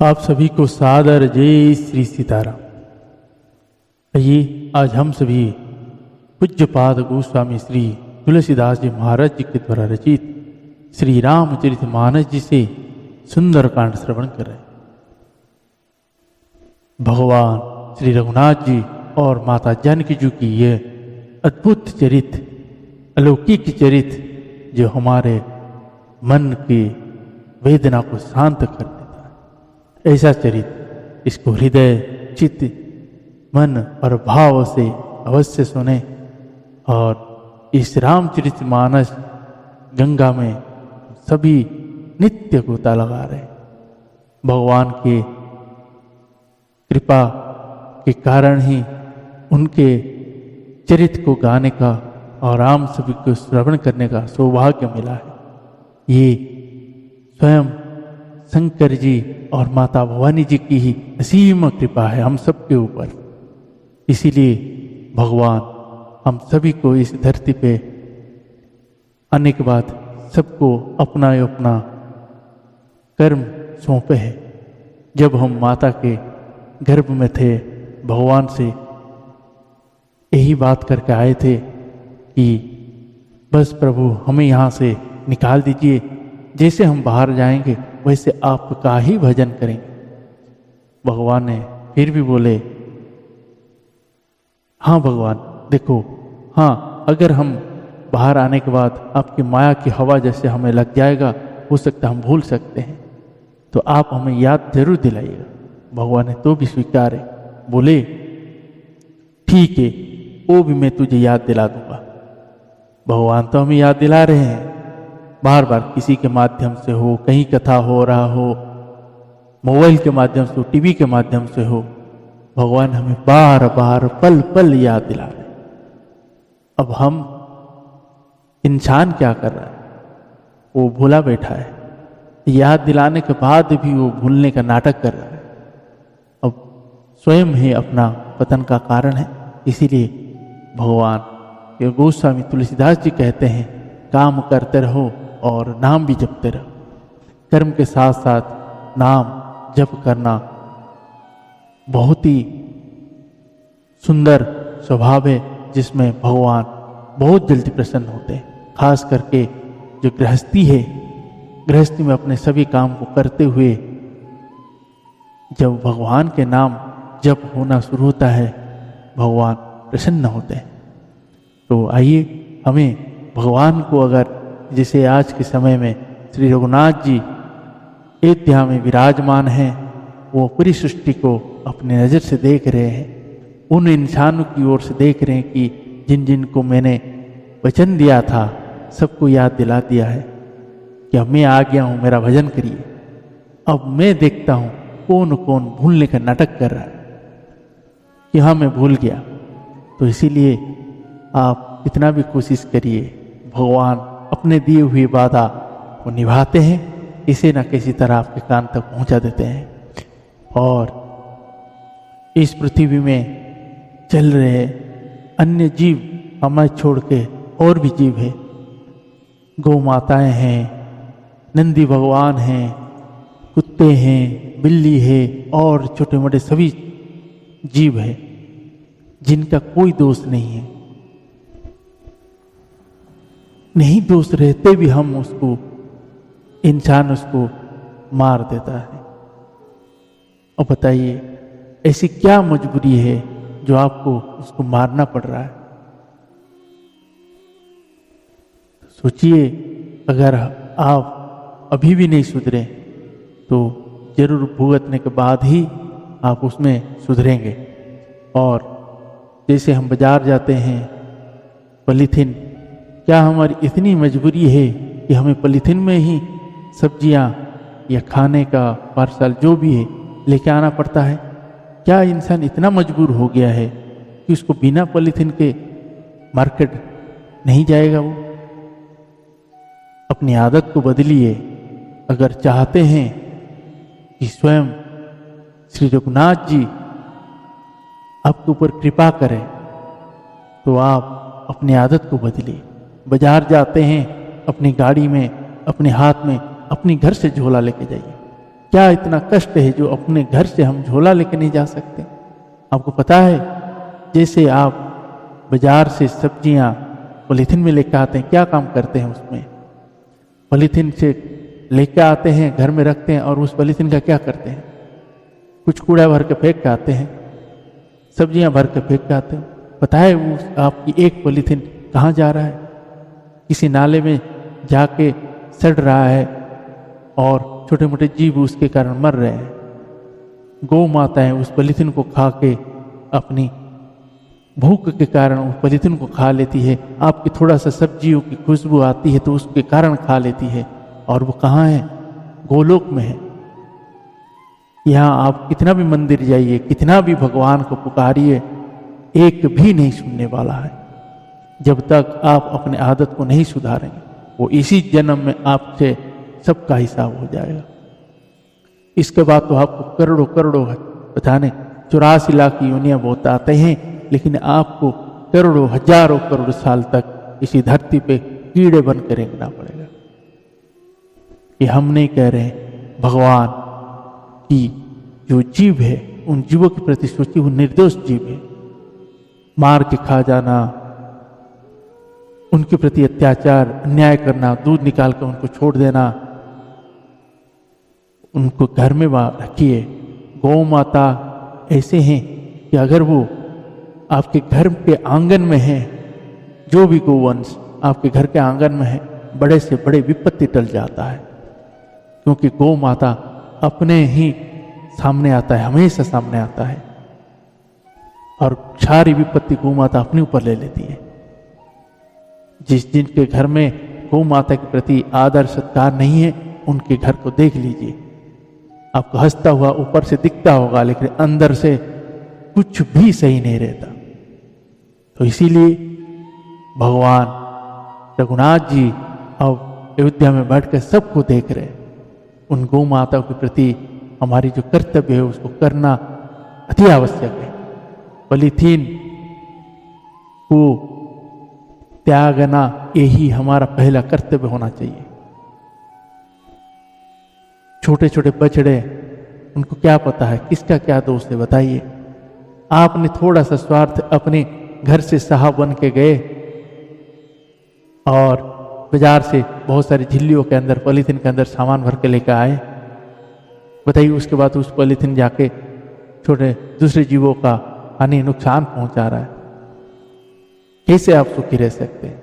आप सभी को सादर जय श्री सीताराम। आइए आज हम सभी पूज्यपाद गोस्वामी श्री तुलसीदास जी महाराज जी के द्वारा रचित श्री रामचरितमानस जी से सुंदर कांड श्रवण कर रहे हैं। भगवान श्री रघुनाथ जी और माता जानकी जी की यह अद्भुत चरित, अलौकिक चरित जो हमारे मन की वेदना को शांत कर देता है, ऐसा चरित इसको हृदय, चित्त, मन और भाव से अवश्य सुने और इस रामचरितमानस गंगा में सभी नित्य गोता लगा रहे। भगवान के कृपा के कारण ही उनके चरित्र को गाने का और राम सभी को श्रवण करने का सौभाग्य मिला है। ये स्वयं शंकर जी और माता भवानी जी की ही असीम कृपा है हम सबके ऊपर। इसीलिए भगवान हम सभी को इस धरती पे आने के बाद सबको अपना अपना कर्म सौंपे है। जब हम माता के गर्भ में थे, भगवान से यही बात करके आए थे कि बस प्रभु हमें यहाँ से निकाल दीजिए, जैसे हम बाहर जाएंगे वैसे आपका ही भजन करेंगे। भगवान ने फिर भी बोले, हाँ भगवान देखो, हाँ अगर हम बाहर आने के बाद आपकी माया की हवा जैसे हमें लग जाएगा, हो सकता हम भूल सकते हैं, तो आप हमें याद जरूर दिलाइएगा। भगवान ने तो भी स्वीकार है, बोले ठीक है, वो भी मैं तुझे याद दिला दूंगा। भगवान तो हमें याद दिला रहे हैं बार बार, किसी के माध्यम से हो, कहीं कथा हो रहा हो, मोबाइल के माध्यम से हो, टीवी के माध्यम से हो, भगवान हमें बार बार पल पल याद दिला रहे। अब हम इंसान क्या कर रहा है, वो भूला बैठा है, याद दिलाने के बाद भी वो भूलने का नाटक कर रहा है। अब स्वयं ही अपना पतन का कारण है। इसीलिए भगवान के गोस्वामी तुलसीदास जी कहते हैं, काम करते रहो और नाम भी जपते रहो। कर्म के साथ साथ नाम जप करना बहुत ही सुंदर स्वभाव है, जिसमें भगवान बहुत जल्दी प्रसन्न होते हैं। खास करके जो गृहस्थी है, गृहस्थी में अपने सभी काम को करते हुए जब भगवान के नाम जप होना शुरू होता है, भगवान प्रसन्न होते हैं। तो आइए हमें भगवान को, अगर जैसे आज के समय में श्री रघुनाथ जी अयोध्या में विराजमान हैं, वो पूरी सृष्टि को अपनी नज़र से देख रहे हैं, उन इंसानों की ओर से देख रहे हैं कि जिन जिन को मैंने वचन दिया था सबको याद दिला दिया है कि अब मैं आ गया हूँ, मेरा भजन करिए। अब मैं देखता हूँ कौन कौन भूलने का नाटक कर रहा है कि हाँ मैं भूल गया। तो इसीलिए आप कितना भी कोशिश करिए, भगवान अपने दिए हुए वादा को निभाते हैं, इसे न किसी तरह आपके कान तक पहुंचा देते हैं। और इस पृथ्वी में चल रहे अन्य जीव हमें छोड़ के और भी जीव है, गौ माताएं हैं, नंदी भगवान हैं, कुत्ते हैं, बिल्ली है और छोटे मोटे सभी जीव है जिनका कोई दोष नहीं है। नहीं दोष रहते भी हम उसको, इंसान उसको मार देता है। और बताइए ऐसी क्या मजबूरी है जो आपको उसको मारना पड़ रहा है। सोचिए, अगर आप अभी भी नहीं सुधरे तो जरूर भुगतने के बाद ही आप उसमें सुधरेंगे। और जैसे हम बाजार जाते हैं, पॉलीथीन, क्या हमारी इतनी मजबूरी है कि हमें पॉलीथीन में ही सब्जियां या खाने का पार्सल जो भी है लेके आना पड़ता है? क्या इंसान इतना मजबूर हो गया है कि उसको बिना पॉलीथीन के मार्केट नहीं जाएगा? वो अपनी आदत को बदलिए। अगर चाहते हैं कि स्वयं श्री रघुनाथ जी आपके ऊपर कृपा करें, तो आप अपनी आदत को बदलिए। बाजार जाते हैं, अपनी गाड़ी में, अपने हाथ में, अपनी घर से झोला लेके जाइए। क्या इतना कष्ट है जो अपने घर से हम झोला लेके नहीं जा सकते? आपको पता है, जैसे आप बाजार से सब्जियां पॉलीथीन में लेकर आते हैं, क्या काम करते हैं उसमें? पॉलीथीन से लेकर आते हैं, घर में रखते हैं, और उस पॉलीथीन का क्या करते हैं? कुछ कूड़ा भर के फेंक के आते हैं, सब्जियां भर के फेंक के आते हैं। पता है वो आपकी एक पॉलीथीन कहाँ जा रहा है? किसी नाले में जाके सड़ रहा है और छोटे मोटे जीव उसके कारण मर रहे हैं। गौ माताएं उस पॉलीथीन को खा के अपनी भूख के कारण उस पॉलीथीन को खा लेती है। आपकी थोड़ा सा सब्जियों की खुशबू आती है तो उसके कारण खा लेती है, और वो कहाँ है? गोलोक में है। यहाँ आप कितना भी मंदिर जाइए, कितना भी भगवान को पुकारिए, एक भी नहीं सुनने वाला है। जब तक आप अपने आदत को नहीं सुधारेंगे, वो इसी जन्म में आपसे सबका हिसाब हो जाएगा। इसके बाद तो आपको करोड़ों करोड़ों पता नहीं 84 लाख योनियां बहुत आते हैं, लेकिन आपको करोड़ों हजारों करोड़ साल तक इसी धरती पे कीड़े बन कर रेंगना पड़ेगा। ये हम नहीं कह रहे हैं, भगवान की जो जीव है उन जीवों के प्रति सोचिए, वो निर्दोष जीव है। मार के खा जाना, उनके प्रति अत्याचार, अन्याय करना, दूध निकाल कर उनको छोड़ देना, उनको घर में रखिए। गौ माता ऐसे हैं कि अगर वो आपके घर के आंगन में है, जो भी गोवंश आपके घर के आंगन में है, बड़े से बड़े विपत्ति टल जाता है, क्योंकि गौ माता अपने ही सामने आता है, हमेशा सामने आता है, और सारी विपत्ति गौ माता अपने ऊपर ले लेती है। जिनके घर में गौ माता के प्रति आदर सत्कार नहीं है, उनके घर को देख लीजिए, आपको हंसता हुआ ऊपर से दिखता होगा, लेकिन अंदर से कुछ भी सही नहीं रहता। तो इसीलिए भगवान रघुनाथ जी अब अयोध्या में बैठकर सबको देख रहे। उन गौ माता के प्रति हमारी जो कर्तव्य है उसको करना अति आवश्यक है। पॉलीथीन को त्यागना यही हमारा पहला कर्तव्य होना चाहिए। छोटे छोटे बछड़े, उनको क्या पता है किसका क्या दोष है? बताइए। आपने थोड़ा सा स्वार्थ अपने घर से साहब बन के गए और बाजार से बहुत सारी झिल्लियों के अंदर, पॉलीथीन के अंदर सामान भर के लेकर आए। बताइए, उसके बाद उस पॉलीथीन जाके छोटे दूसरे जीवों का हानि नुकसान पहुंचा रहा है। कैसे आप सुखी रह सकते हैं?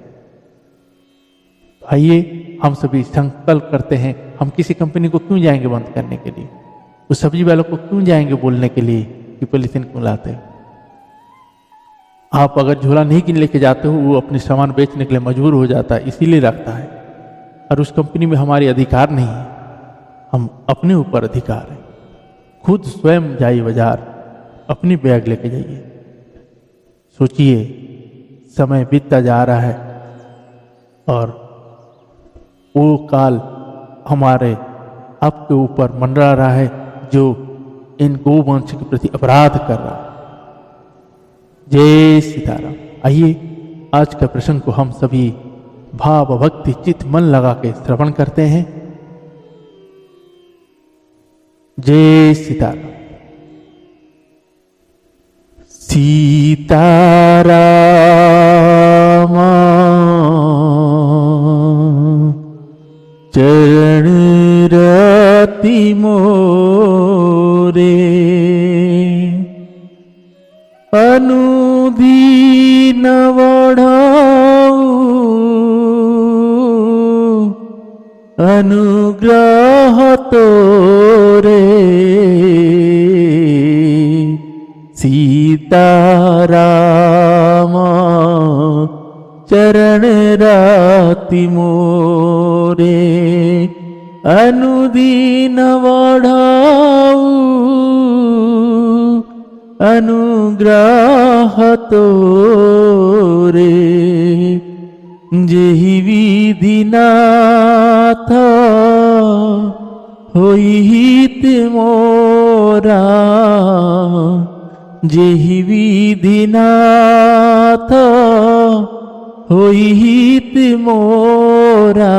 आइए हम सभी संकल्प करते हैं, हम किसी कंपनी को क्यों जाएंगे बंद करने के लिए? उस सब्जी वालों को क्यों जाएंगे बोलने के लिए कि पॉलीथीन क्यों लाते हो? आप अगर झोला नहीं किन लेके जाते हो, वो अपने सामान बेचने के लिए मजबूर हो जाता है, इसीलिए रखता है। और उस कंपनी में हमारी अधिकार नहीं है, हम अपने ऊपर अधिकार है। खुद स्वयं जाइए बाजार, अपनी बैग लेके जाइए। सोचिए, समय बीतता जा रहा है और वो काल हमारे आपके ऊपर मंडरा रहा है जो इन गोवंश के प्रति अपराध कर रहा है। जय सीताराम। आइए आज का प्रसंग को हम सभी भाव भक्ति चित्त मन लगा के श्रवण करते हैं। जय सीताराम। सीताराम चरण रति मोरे, अनुदीन बढ़ाऊ अनुग्रह तोरे। सीताराम चरण रति मोरे, अनुदीन बढ़ाऊ अनुग्रह तोरे। जेहि विधि नाथ होई हित मोरा, जेहि विधि नाथ होई हित मोरा।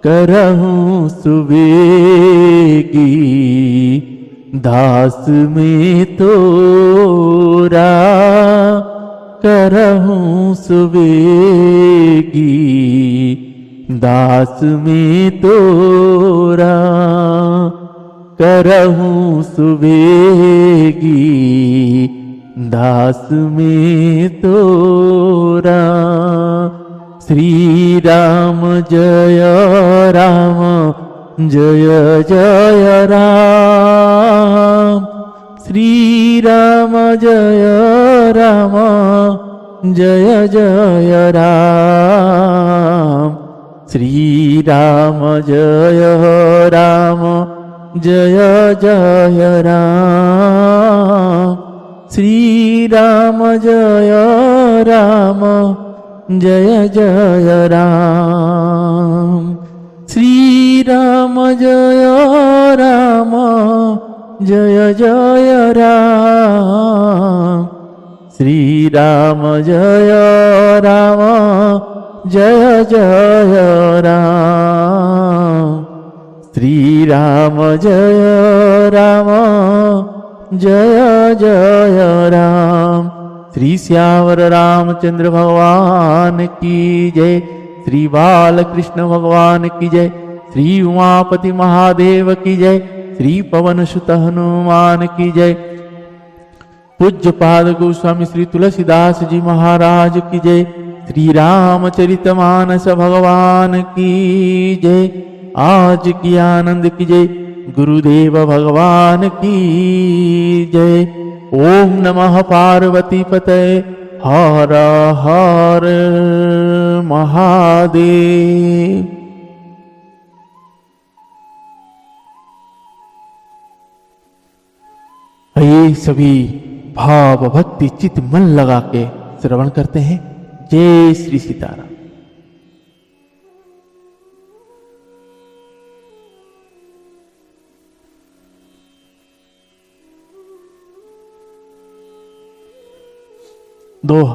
करहूं सुवेगी दास में तोरा, करहूं सुवेगी दास में तोरा, करहूं सुवेगी दास में तोरा। श्री राम जय राम जय जय राम, श्री राम जय राम जय जय राम, श्री राम जय राम जय जय राम, श्री राम जय राम जय जय राम, श्री राम जय राम जय जय राम, श्री राम जय राम जय जय राम, श्री राम जय राम जय जय राम। श्री श्यावर रामचंद्र भगवान की जय, श्री बालकृष्ण भगवान की जय, श्री उमापति महादेव की जय, श्री पवन सुत हनुमान की जय, पूज्य पाद गोस्वामी श्री तुलसीदास जी महाराज की जय, श्री रामचरितमानस भगवान की जय, आज की आनंद की जय, गुरुदेव भगवान की जय। ओम नमः पार्वती पते हर हर महादेव। ये सभी भाव भक्ति चित मन लगा के श्रवण करते हैं। जय श्री सीताराम। दोहा।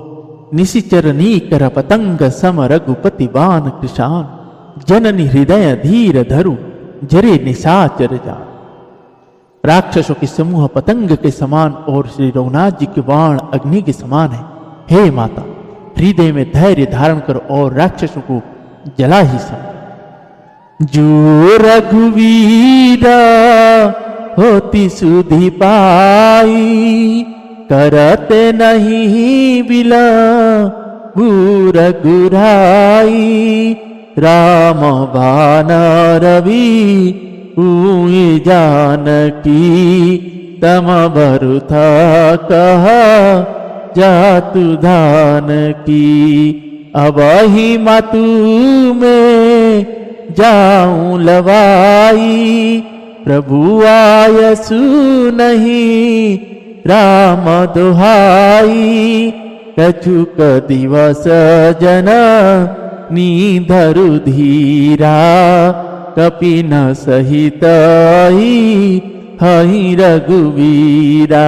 निशिचर नीकर पतंग सम रघुपति बान कृशान, जननी हृदय धीर धरु जरे निशाचर जान। राक्षसों के समूह पतंग के समान और श्री रघुनाथ जी के बाण अग्नि के समान है। हे माता, हृदय में धैर्य धारण करो और राक्षसों को जला ही सम। जो रघुवीरा होती सुधि पाई, करते नहीं बिला बूर गुराई। राम बान रवि हुई जानकी, तम बरुथा कहा जातु धान की। अब ही मातु में जाऊं लवाई, प्रभु आयसु नहीं राम दुहाई। कछुक दिवस जन नीधरु धीरा, कपिन सहित हई रघुवीरा।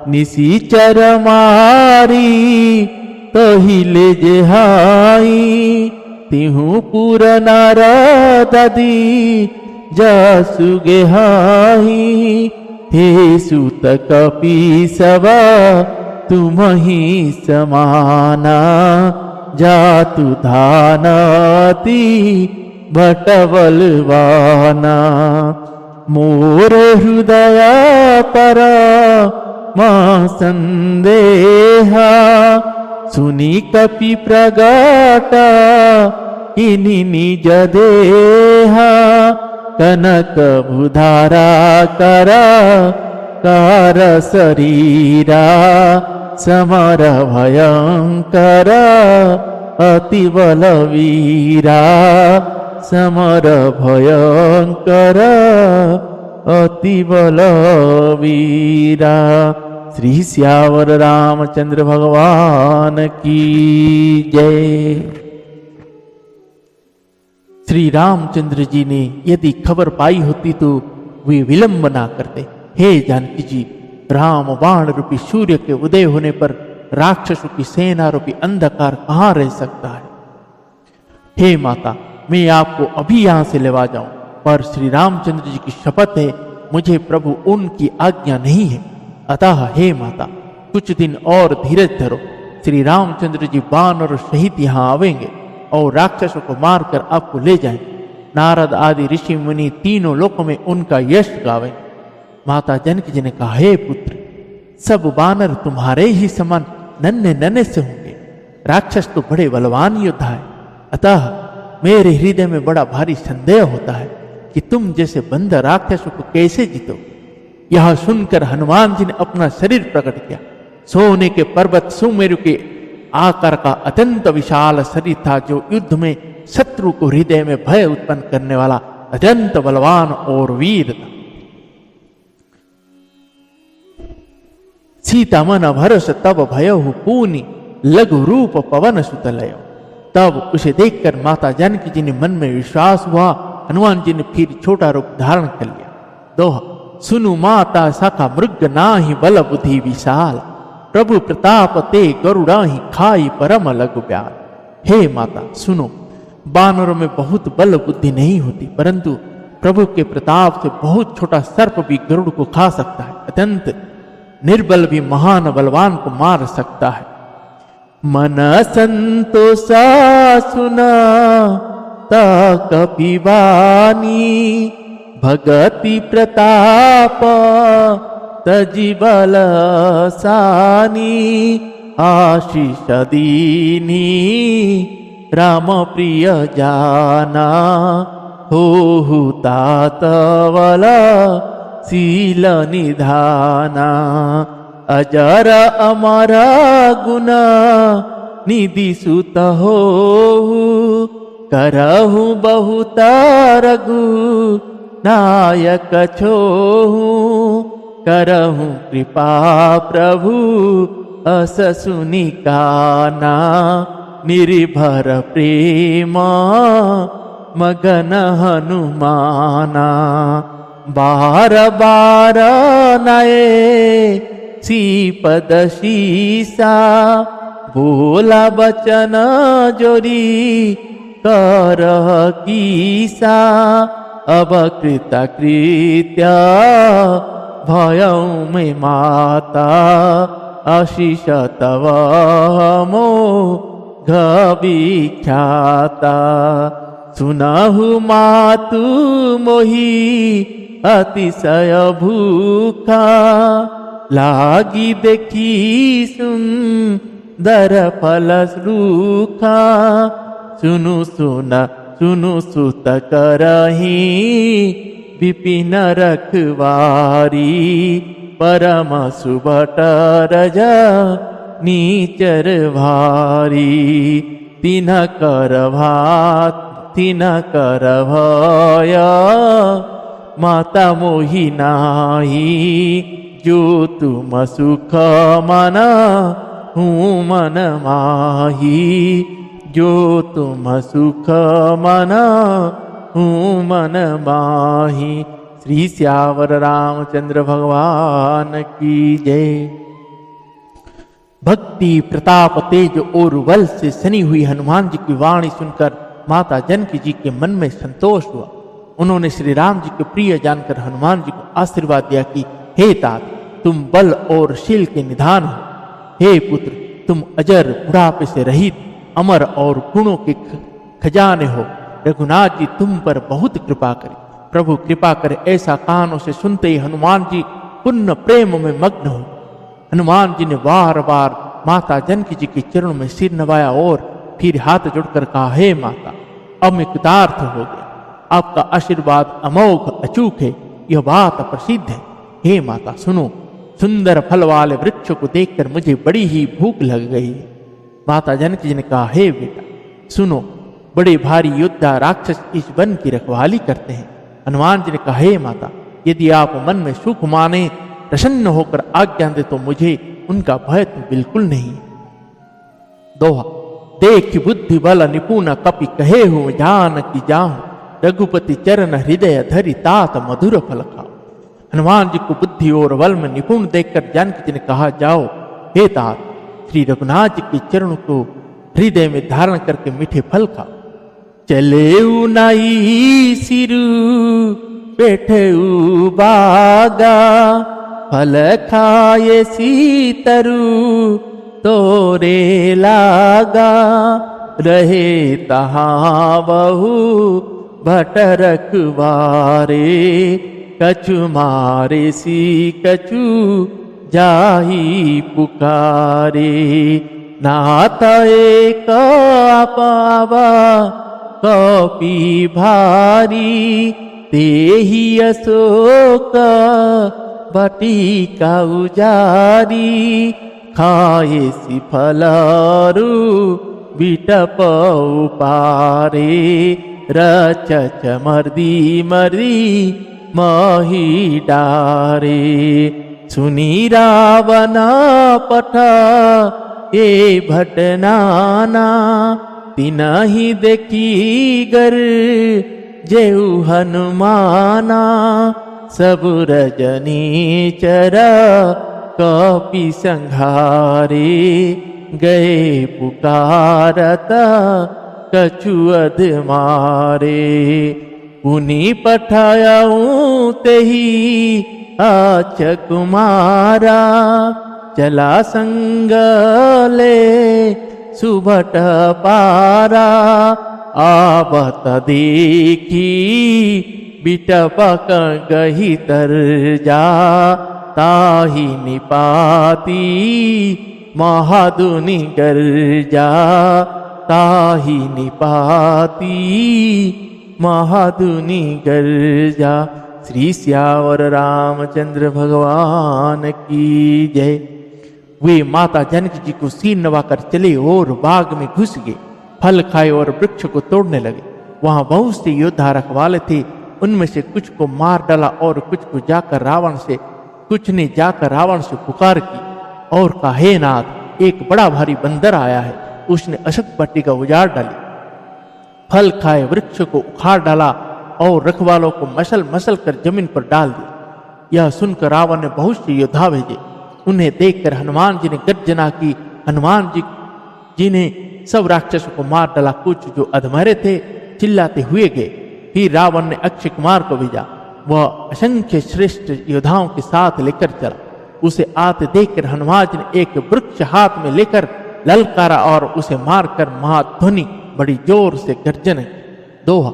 निशिचर मारी तहिले जेहाई, तिहु पुर नर ददी जसु गेहाई। हे सुत कपि सब तुम ही समाना, जातु धानती भटबलवाना। मोर हृदय पर मां संदेहा, सुनी कपि प्रगट इनि निज देहा। कनक भुधारा कर कार शरीरा, समर भयंकर अति बलवीरा। समर भयंकर अति बलवीरा। श्री श्यावर रामचंद्र भगवान की जय। श्री रामचंद्र जी ने यदि खबर पाई होती तो वे विलंब ना करते। हे जानकी जी, राम बाण रूपी सूर्य के उदय होने पर राक्षसों की सेना रूपी अंधकार कहाँ रह सकता है। हे माता, मैं आपको अभी यहाँ से लेवा जाऊं, पर श्री रामचंद्र जी की शपथ है, मुझे प्रभु उनकी आज्ञा नहीं है। अतः हे माता, कुछ दिन और धीरज धरो। श्री रामचंद्र जी वानर सहित यहाँ आवेंगे और राक्षसों को मारकर आपको ले जाएंगे। नारद आदि ऋषि मुनि तीनों लोकों में उनका यश गावेंगे। माता जनक जी ने कहा, हे पुत्र, सब वानर तुम्हारे ही समान नन्हे नन्हे से होंगे। राक्षस तो बड़े बलवान योद्धा है, अतः मेरे हृदय में बड़ा भारी संदेह होता है कि तुम जैसे बंदर राक्षसों को कैसे जीतो। यह सुनकर हनुमान जी ने अपना शरीर प्रकट किया। सोने के पर्वत सुमेरु के आकार का अत्यंत विशाल शरीर था, जो युद्ध में शत्रु को हृदय में भय उत्पन्न करने वाला अत्यंत बलवान और वीर था। सीता मन भरस तब भयहु पूनी, लघु रूप पवन सुतलय। तब उसे देखकर माता जानकी जी ने मन में विश्वास हुआ। हनुमान जी ने फिर छोटा रूप धारण कर लिया। दोहा, सुनु माता सखा मृग नाही बल बुद्धि विशाल, प्रभु प्रताप ते गरुड़ाही खाई परम लघु प्यार। हे माता सुनो, बानरों में बहुत बल बुद्धि नहीं होती, परंतु प्रभु के प्रताप से बहुत छोटा सर्प भी गरुड़ को खा सकता है। अत्यंत निर्बल भी महान बलवान को मार सकता है। मन संतोषा सुना ता कपिवानी, भगति प्रताप तजि बल सानी, आशीष दीनी राम प्रिय जाना, हो तातवल शील निधाना, अजर अमर गुण निधि सुत हो, करहु बहुत रघु नायक छोहु, करहु कृपा प्रभु अस सुनि काना, निर्भर प्रेम मगन हनुमाना, बार बार नये श्रीपद शीसा, बोला बचन जोरी करह कीसा, अब कृत कृत्य भयं में माता, आशीष तव मोघ विख्याता, सुनहु मातु मोहि अतिशय भूखा, लागी देखी सुंदर फल रूखा, सुनु सुत करही विपिन रखवारी, परम सुबट रज नीचर भारी, तिन कर भय माता मोहि नाही, जो तुम सुख मना हूँ मन माही, जो तुम सुख मना हूँ मन माही। श्री श्यावर रामचंद्र भगवान की जय। भक्ति प्रताप तेज और बल से सनी हुई हनुमान जी की वाणी सुनकर माता जानकी जी के मन में संतोष हुआ। उन्होंने श्री राम जी के प्रिय जानकर हनुमान जी को आशीर्वाद दिया कि हे तात, तुम बल और शील के निधान हो। हे पुत्र, तुम अजर बुढ़ापे से रहित अमर और गुणों के खजाने हो। रघुनाथ जी तुम पर बहुत कृपा करे। प्रभु कृपा करे, ऐसा कानों से सुनते ही हनुमान जी पुण्य प्रेम में मग्न हो। हनुमान जी ने बार बार माता जानकी जी के चरणों में सिर नवाया और फिर हाथ जोड़कर कहा, हे माता, अब मैं कृतार्थ हो गया। आपका आशीर्वाद अमोघ अचूक है, यह बात प्रसिद्ध है। हे माता सुनो, सुंदर फल वाले वृक्षों को देखकर मुझे बड़ी ही भूख लग गई है। माता जानकी जी ने कहा, हे बेटा सुनो, बड़े भारी योद्धा राक्षस इस वन की रखवाली करते हैं। हनुमान जी ने कहा, हे माता, यदि आप मन में सुख माने, प्रसन्न होकर आज्ञा दे तो मुझे उनका भय तो बिल्कुल नहीं है। दोहा, देख बुद्धि बल निपुण कपि कहे हो जान की जाहूं, रघुपति चरण हृदय धरि तात मधुर फल खाओ। हनुमान जी को बुद्धि और बल में निपुण देखकर जानकी जी ने कहा, जाओ हे तात, श्री रघुनाथ जी के चरणों को हृदय में धारण करके मीठे फल खाओ। चले नाई सिरु बैठऊ बागा फल खाए सीतरु तोरे लागा रहे तहाँ बहु भट रखवारे कछु मारे सी कछु जाही पुकारे नाथ एक पावा कपि भारी तेहि अशोक बटिका उजारी खाए सी फलरु बिटप उपारे रचच मर्दी मर्दी मही डारे सुनी रावण पठ ए भटनाना तिनहि देखी गर जेऊ हनुमाना सब रजनी चरा कपि संघारे गए पुकारत कछु अध मारे पुनि पठाऊं तेहि आच कुमारा चला संग ले सुभट पारा आवत देखी बिटपक गही तर जा ताहि निपाती महादुनि गर्जा ताहि निपाती महादुनि गर्जा। श्री श्यावर रामचंद्र भगवान की जय। वे माता जानकी जी को सिर नवाकर चले और बाग में घुस गए। फल खाए और वृक्ष को तोड़ने लगे। वहां बहुत से योद्धा रखवाले थे। उनमें से कुछ को मार डाला और कुछ ने जाकर रावण से पुकार की और कहा, हे नाथ, एक बड़ा भारी बंदर आया है। उसने अशोक बटिका उजाड़ डाली, फल खाए वृक्ष को उखाड़ डाला और रखवालों को मसल मसल कर जमीन पर डाल दिया। यह सुनकर रावण ने बहुत से योद्धा भेजे। उन्हें देखकर हनुमान जी ने गर्जना की। हनुमान जी ने सब राक्षसों को मार डाला। कुछ जो अधमरे थे चिल्लाते हुए गए। फिर रावण ने अक्षय कुमार को भेजा। वह असंख्य श्रेष्ठ योद्धाओं के साथ लेकर चला। उसे आते देखकर हनुमान जी ने एक वृक्ष हाथ में लेकर ललकारा और उसे मारकर महाध्वनि बड़ी जोर से गर्जन दोहा,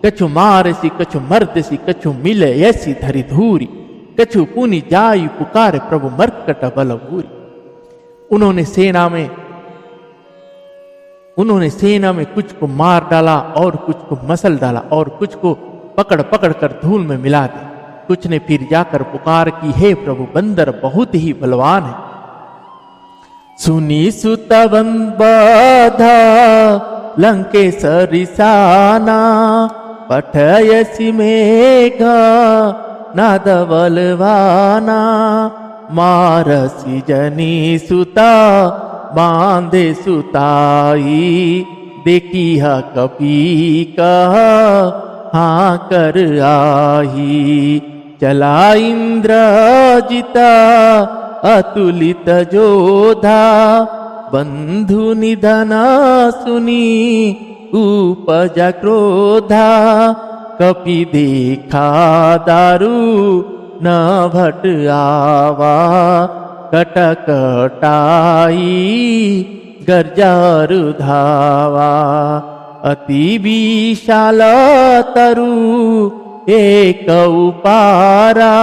कछु मारसी कछु मर्दसी कछु मिले ऐसी धरी धूरी, कछु पुनि जायु पुकारे प्रभु मर्कट बलभूरी। उन्होंने सेना में कुछ को मार डाला और कुछ को मसल डाला और कुछ को पकड़ पकड़ कर धूल में मिला दिया। कुछ ने फिर जाकर पुकार की, हे प्रभु, बंदर बहुत ही बलवान है। सुनी सुतवन बाधा लंकेश्वरी साना, पठयसि मेघा नाद बलवाना, मारसी जनी सुता बांधे सुताई, देखी हा कपी कहा हाँ कर आही। चला इंद्रजिता अतुलित जोधा, बंधु निधना सुनी उपज क्रोधा, कपि देखा दारू न भट आवा, कटकटाई गर्जारु धावा। अति विशाल तरु एक उपारा,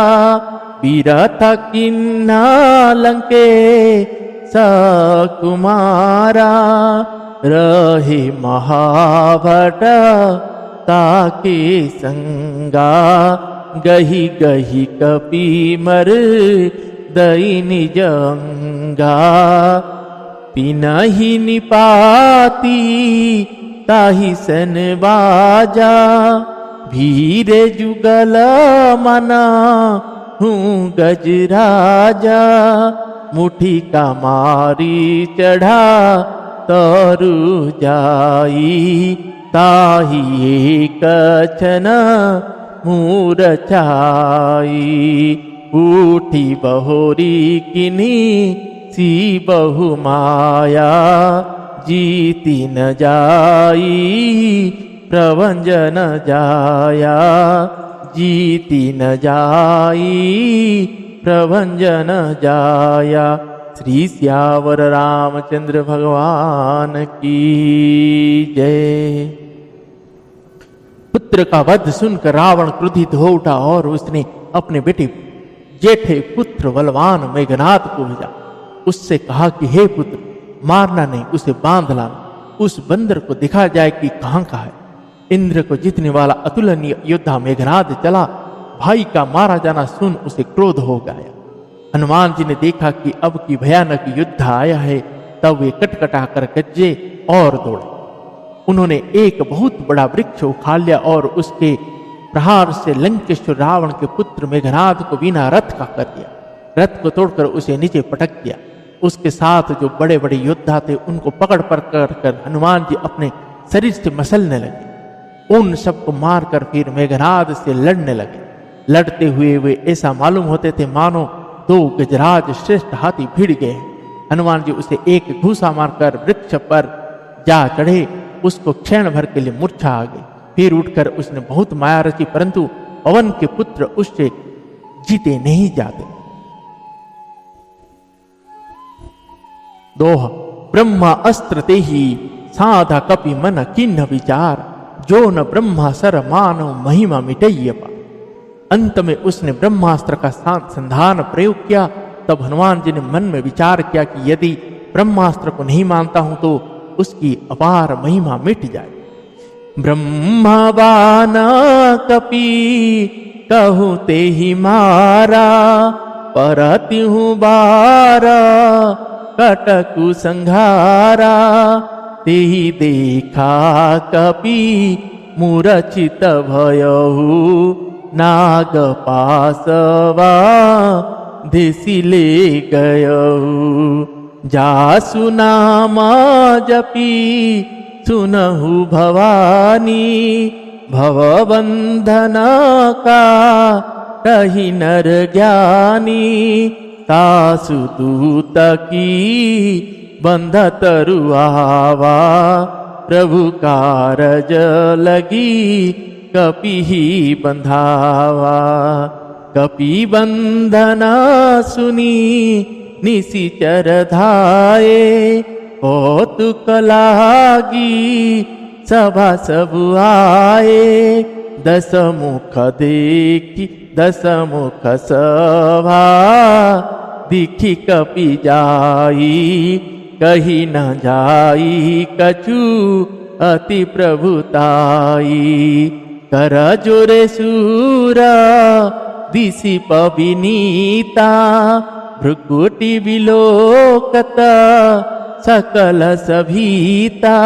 विरथ किन्ना लंके सकुमारा, रहे महाभट ताके संगा, गही गही कपि मर दई निज अंगा। तिनहि निपाती ताहि सन बाजा, भीरे जुगल मना हूँ गजराजा, मुठी का मारी चढ़ा तरु जाई, ताहि एक छन मूरछाई। उठी बहोरी किनी सी बहु माया, जीती न जाई प्रभंजन जाया, जीती न जाई प्रभंजन जाया। श्री सियावर रामचंद्र भगवान की जय। पुत्र का वध सुनकर रावण क्रोधित हो उठा और उसने अपने बेटे जेठे पुत्र बलवान मेघनाद को भेजा। उससे कहा कि हे पुत्र, मारना नहीं, उसे बांध लाना, उस बंदर को दिखा जाए कि कहां का है। इंद्र को जीतने वाला अतुलनीय योद्धा मेघनाद चला। भाई का मारा जाना सुन उसे क्रोध हो गया। हनुमान जी ने देखा कि अब की भयानक युद्ध आया है, तब वे कटकटा कर गज्जे और दौड़े। उन्होंने एक बहुत बड़ा वृक्ष उखाड़ लिया और उसके प्रहार से लंकेश्वर रावण के पुत्र मेघनाद को बिना रथ का कर दिया। रथ को तोड़कर उसे नीचे पटक दिया। उसके साथ जो बड़े बड़े योद्धा थे उनको पकड़ कर हनुमान जी अपने शरीर से मसलने लगे। उन सबको मारकर फिर मेघनाद से लड़ने लगे। लड़ते हुए वे ऐसा मालूम होते थे मानो दो गजराज श्रेष्ठ हाथी भिड़ गए। हनुमान जी उसे एक घूसा मारकर वृक्ष पर जा चढ़े। उसको क्षण भर के लिए मूर्छा आ गई। फिर उठकर उसने बहुत माया रची, परंतु पवन के पुत्र उससे जीते नहीं जाते। दोहा। ब्रह्मा अस्त्र ते ही साधा कपि मन किन्ह विचार, जो न ब्रह्मा सर मानव महिमा मिटैय पार। अंत में उसने ब्रह्मास्त्र का संधान प्रयोग किया। तब हनुमान जी ने मन में विचार किया कि यदि ब्रह्मास्त्र को नहीं मानता हूं तो उसकी अपार महिमा मिट जाए। ब्रह्मा बाना कपि कहूँ ते ही मारा, परतिहु बारा कटकु संघारा। ते ही देखा कपि मूरछित भयहु, नाग पासवा दिसिले गयहु। जासु नाम जपी सुनहु भवानी, भवबंधन का कही नर ज्ञानी। तासु दूत की बंध तरुआवा, प्रभु कारज लगी कपि ही बंधावा। कपि बंधना सुनी निशिचर धाये, कौतुक लागी सभा सब आए। दस मुख देखी दस मुख सभा, दिखी कपि जाई कही न जाई। कछु अति प्रभुताई, कर जोरे सूरा दिशि पविनीता। भृकुटि विलोकत सकल सभीता,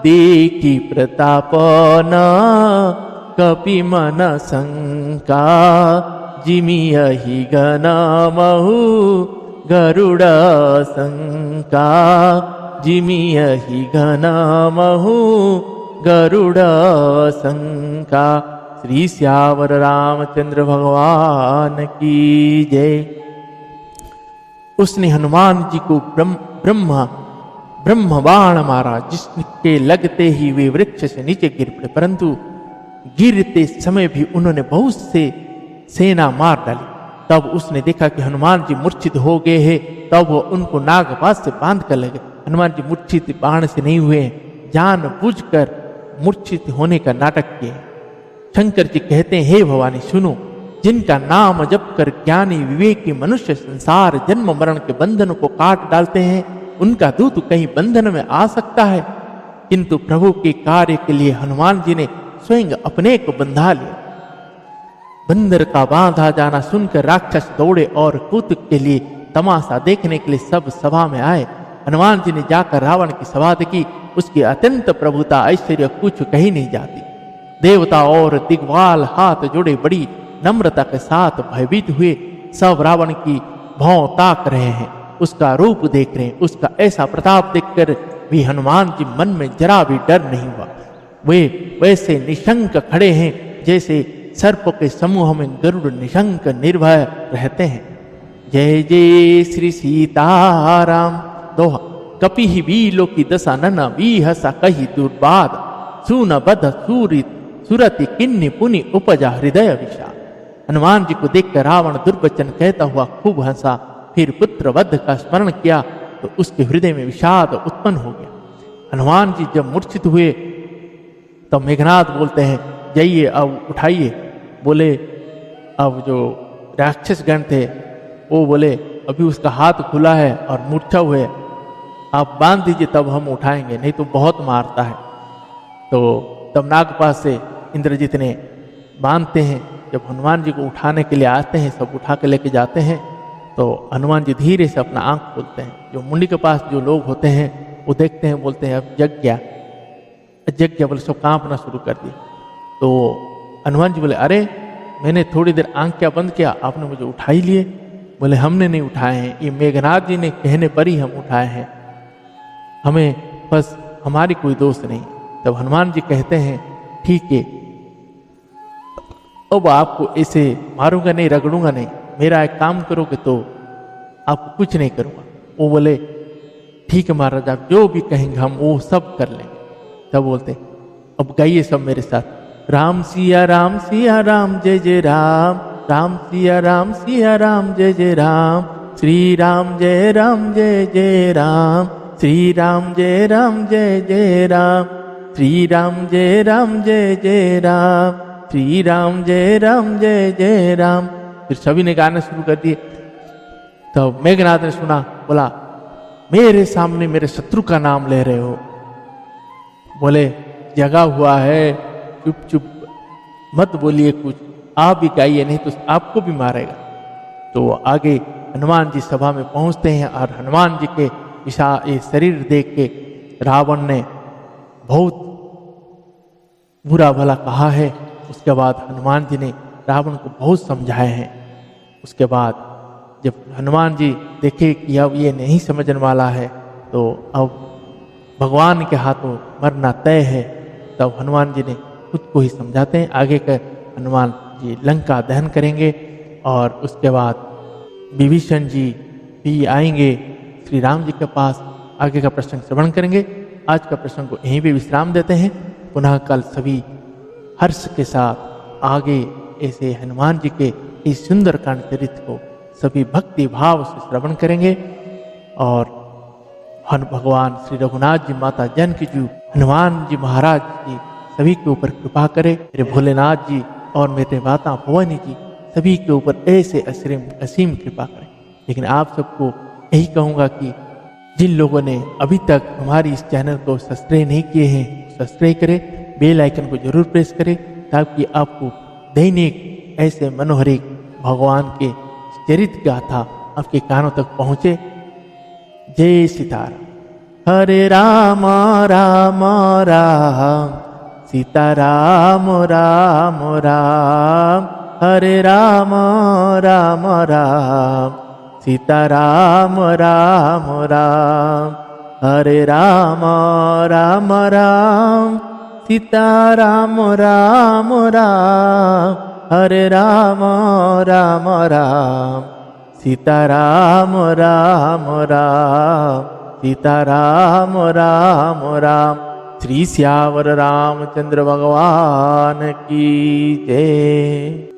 देखी प्रतापन कपि मन शंका। जिमियहि गण महु गरुड़ शंका, जिमियहि गण महु गरुड़ शंका। श्री सियावर रामचंद्र भगवान की जय। उसने हनुमान जी को ब्रह्म बाण मारा, जिसके लगते ही वे वृक्ष से नीचे गिर पड़े। परंतु गिरते समय भी उन्होंने बहुत से सेना मार डाली। तब उसने देखा कि हनुमान जी मूर्छित हो गए हैं। तब वो उनको नागपाश से बांध कर लगे। हनुमान जी मूर्छित बाण से नहीं हुए, जानबूझकर मूर्छित होने का नाटक किए। शंकर जी कहते हैं, हे भवानी सुनो, जिनका नाम जप कर ज्ञानी विवेकी मनुष्य संसार जन्म मरण के बंधन को काट डालते हैं, उनका दूत कहीं बंधन में आ सकता है। किंतु प्रभु के कार्य के लिए हनुमान जी ने स्वयं अपने को बंधा लिया। बंदर का बांधा जाना सुनकर राक्षस दौड़े और कौतुक के लिए तमाशा देखने के लिए सब सभा में आए। हनुमान जी ने जाकर रावण की सभा देखी। उसकी अत्यंत प्रभुता ऐश्वर्य कुछ कही नहीं जाती। देवता और दिग्वाल हाथ जोड़े बड़ी नम्रता के साथ भयभीत हुए। सब रावण की भौं ताक रहे हैं, उसका रूप देख रहे हैं। उसका ऐसा प्रताप देखकर भी हनुमान जी मन में जरा भी डर नहीं हुआ। वे वैसे निशंक खड़े हैं जैसे सर्प के समूह में गरुड़ निशंक निर्भय रहते हैं। जय जय श्री सीताराम। दोहा। कपि ही बीलो की दशा नन वीहसा कही दुर्बाद, सून बध सूरति किन्नी पुनि उपजा हृदय विषाद। हनुमान जी को देखकर रावण दुर्वचन कहता हुआ खूब हंसा, फिर पुत्र वध का स्मरण किया तो उसके हृदय में विषाद उत्पन्न हो गया। हनुमान जी जब मूर्छित हुए तो मेघनाद बोलते हैं, जाइए अब उठाइए। बोले अब जो राक्षस गण थे वो बोले, अभी उसका हाथ खुला है और मूर्छा हुए, आप बांध दीजिए तब हम उठाएंगे, नहीं तो बहुत मारता है। तो तब नागपाश से इंद्रजीत ने बांधते हैं। जब हनुमान जी को उठाने के लिए आते हैं, सब उठा के लेके जाते हैं, तो हनुमान जी धीरे से अपना आंख खोलते हैं। जो मुंडी के पास जो लोग होते हैं वो देखते हैं, बोलते हैं अब जग गया बोले, सब कांपना शुरू कर दिया। तो हनुमान जी बोले, अरे मैंने थोड़ी देर आंख क्या बंद किया, आपने मुझे उठा ही लिए। बोले हमने नहीं उठाए हैं, ये मेघनाथ जी ने कहने पर ही हम उठाए हैं, हमें बस हमारी कोई दोष नहीं। तब हनुमान जी कहते हैं, ठीक है अब आपको ऐसे मारूंगा नहीं, रगड़ूंगा नहीं, मेरा एक काम करोगे तो आपको कुछ नहीं करूंगा। वो बोले ठीक है महाराज, आप जो भी कहेंगे हम वो सब कर लेंगे। तब बोलते अब गाइए सब मेरे साथ, राम सिया राम जय जय राम, राम सिया राम जय जय राम, श्री राम जय जय राम, श्री राम जय जय राम, श्री राम जय जय राम, श्री राम जय जय राम। फिर सभी ने गाना शुरू कर दिए। तब मेघनाथ ने सुना, बोला मेरे सामने मेरे शत्रु का नाम ले रहे हो। बोले जगा हुआ है, चुप चुप मत बोलिए कुछ, आप भी गाइए नहीं तो आपको भी मारेगा। तो आगे हनुमान जी सभा में पहुंचते हैं और हनुमान जी के विशाल शरीर देख के रावण ने बहुत बुरा भला कहा है। उसके बाद हनुमान जी ने रावण को बहुत समझाए हैं। उसके बाद जब हनुमान जी देखे कि अब ये नहीं समझने वाला है, तो अब भगवान के हाथों मरना तय है, तब हनुमान जी ने खुद को ही समझाते हैं। आगे का हनुमान जी लंका दहन करेंगे और उसके बाद विभीषण जी भी आएंगे श्री राम जी के पास, आगे का प्रसंग श्रवण करेंगे। आज का प्रसंग को यहीं पे विश्राम देते हैं। पुनः कल सभी हर्ष के साथ आगे ऐसे हनुमान जी के इस सुंदरकांड चरित्र को सभी भक्ति भाव से श्रवण करेंगे। और भगवान श्री रघुनाथ जी, माता जानकी जी, हनुमान जी महाराज जी सभी के ऊपर कृपा करे। मेरे भोलेनाथ जी और मेरे माता भवानी जी सभी के ऊपर ऐसे असीम कृपा करें। लेकिन आप सबको यही कहूँगा कि जिन लोगों ने अभी तक हमारी इस चैनल को सब्सक्राइब नहीं किए हैं, सब्सक्राइब करें, बेल आइकन को जरूर प्रेस करें, ताकि आपको दैनिक ऐसे मनोहरिक भगवान के चरित्र गाथा आपके कानों तक पहुँचे। जय सीताराम। हरे राम राम राम, सीताराम राम राम, हरे राम राम राम, सीताराम राम राम, हरे राम राम राम, सीताराम राम राम, हरे राम राम राम, सीताराम राम राम, सीताराम राम राम। श्री श्यावर रामचंद्र भगवान की जय।